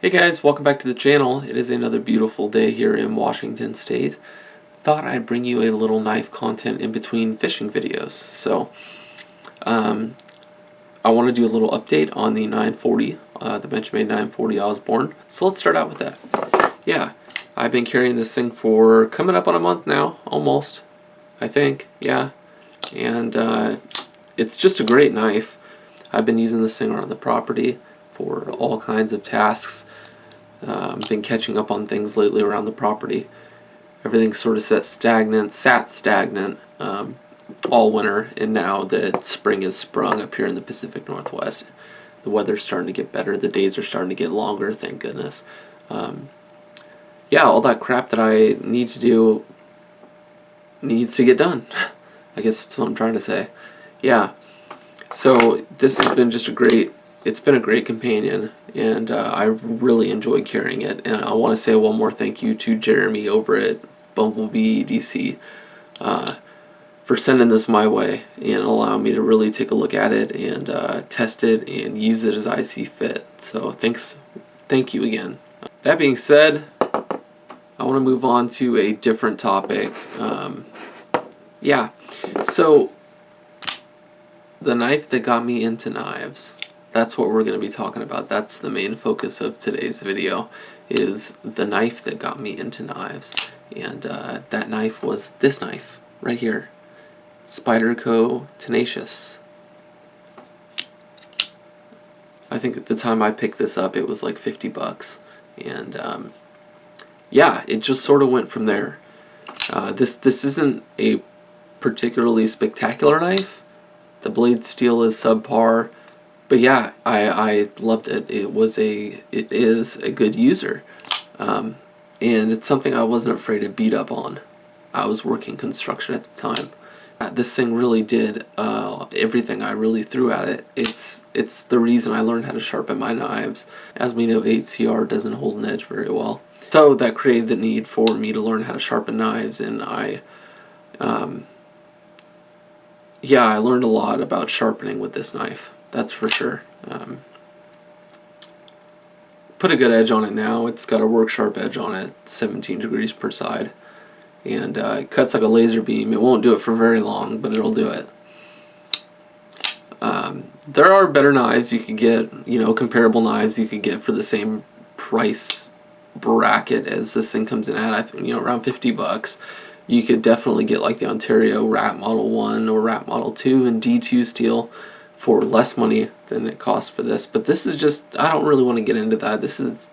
Hey guys, welcome back to the channel. It is another beautiful day here in Washington State. Thought I'd bring you a little knife content in between fishing videos. So, I want to do a little update on the 940, the Benchmade 940 Osborne. So let's start out with that. Yeah, I've been carrying this thing for coming up on a month now, almost, I think, yeah. And it's just a great knife. I've been using this thing around the property for all kinds of tasks. Been catching up on things lately around the property. Everything's sort of sat stagnant all winter, and now that spring has sprung up here in the Pacific Northwest, the weather's starting to get better, the days are starting to get longer, thank goodness. Yeah, all that crap that I need to do needs to get done. I guess that's what I'm trying to say. Yeah, so this has been just it's been a great companion, and I really enjoyed carrying it. And I want to say one more thank you to Jeremy over at Bumblebee DC for sending this my way and allowing me to really take a look at it and test it and use it as I see fit. So thank you again. That being said, I want to move on to a different topic. Yeah, so the knife that got me into knives. That's what we're going to be talking about. That's the main focus of today's video, is the knife that got me into knives. And that knife was this knife right here, Spyderco Tenacious. I think at the time I picked this up it was like 50 bucks. And yeah, it just sort of went from there. This isn't a particularly spectacular knife. The blade steel is subpar. But yeah, I loved it. It is a good user, and it's something I wasn't afraid to beat up on. I was working construction at the time. This thing really did everything I really threw at it. It's the reason I learned how to sharpen my knives. As we know, 8CR doesn't hold an edge very well, so that created the need for me to learn how to sharpen knives, and yeah, I learned a lot about sharpening with this knife. That's for sure. Put a good edge on it now. It's got a work sharp edge on it, 17 degrees per side. And it cuts like a laser beam. It won't do it for very long, but it'll do it. There are better knives you could get, comparable knives you could get for the same price bracket as this thing comes in at. I think, around 50 bucks. You could definitely get like the Ontario Rat Model 1 or Rat Model 2 in D2 steel for less money than it costs for this. But this is just, I don't really want to get into that. This is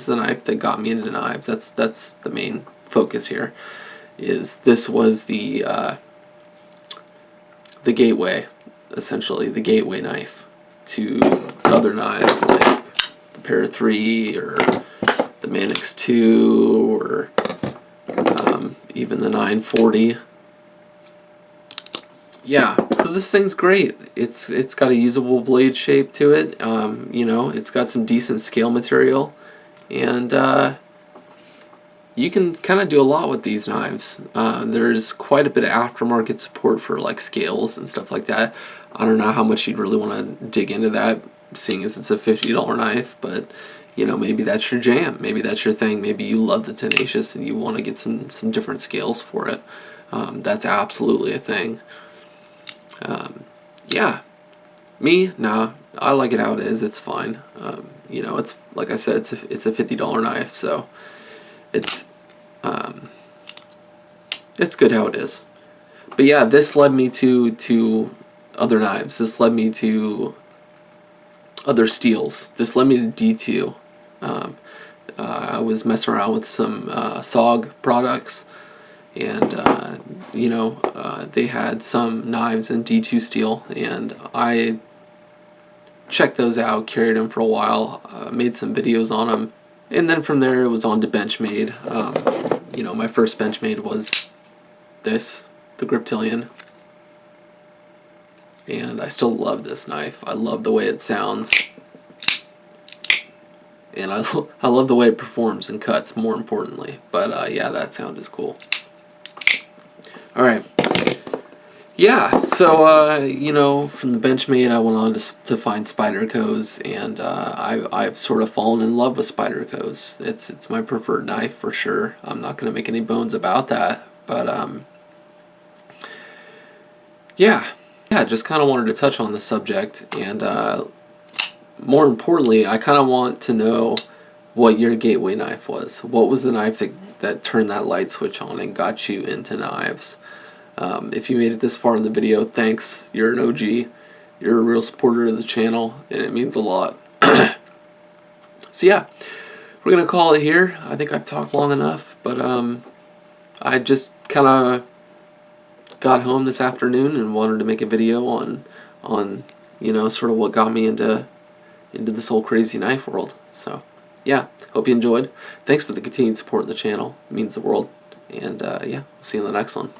the knife that got me into knives. That's the main focus here. This was the gateway, essentially the gateway knife to other knives like the Para 3 or the Manix 2 or even the 940. Yeah, so this thing's great. It's got a usable blade shape to it. It's got some decent scale material, and you can kind of do a lot with these knives. There's quite a bit of aftermarket support for like scales and stuff like that. I don't know how much you'd really want to dig into that, seeing as it's a $50 knife, but maybe that's your jam. Maybe that's your thing. Maybe you love the Tenacious and you want to get some different scales for it. That's absolutely a thing. Yeah, me, nah, I like it how it is. It's fine. It's like I said, it's a $50 knife, so it's good how it is. But yeah, this led me to other knives. This led me to other steels. This led me to D2. I was messing around with some SOG products, and they had some knives in D2 steel, and I checked those out, carried them for a while, made some videos on them, and then from there it was on to Benchmade. My first Benchmade was this, the Griptilian, and I still love this knife. I love the way it sounds, and I love the way it performs and cuts, more importantly. But yeah, that sound is cool. Alright, Yeah, so you know, from the Benchmade, I went on to find Spydercos, and I've sort of fallen in love with Spydercos. It's my preferred knife for sure. I'm not going to make any bones about that. But yeah, just kind of wanted to touch on the subject, and more importantly, I kind of want to know what your gateway knife was. What was the knife that turned that light switch on and got you into knives? If you made it this far in the video, thanks. You're an OG. You're a real supporter of the channel, and it means a lot. So yeah, we're going to call it here. I think I've talked long enough, but I just kind of got home this afternoon and wanted to make a video on you know, sort of what got me into this whole crazy knife world. So yeah, hope you enjoyed. Thanks for the continued support of the channel. It means the world. And yeah, we'll see you in the next one.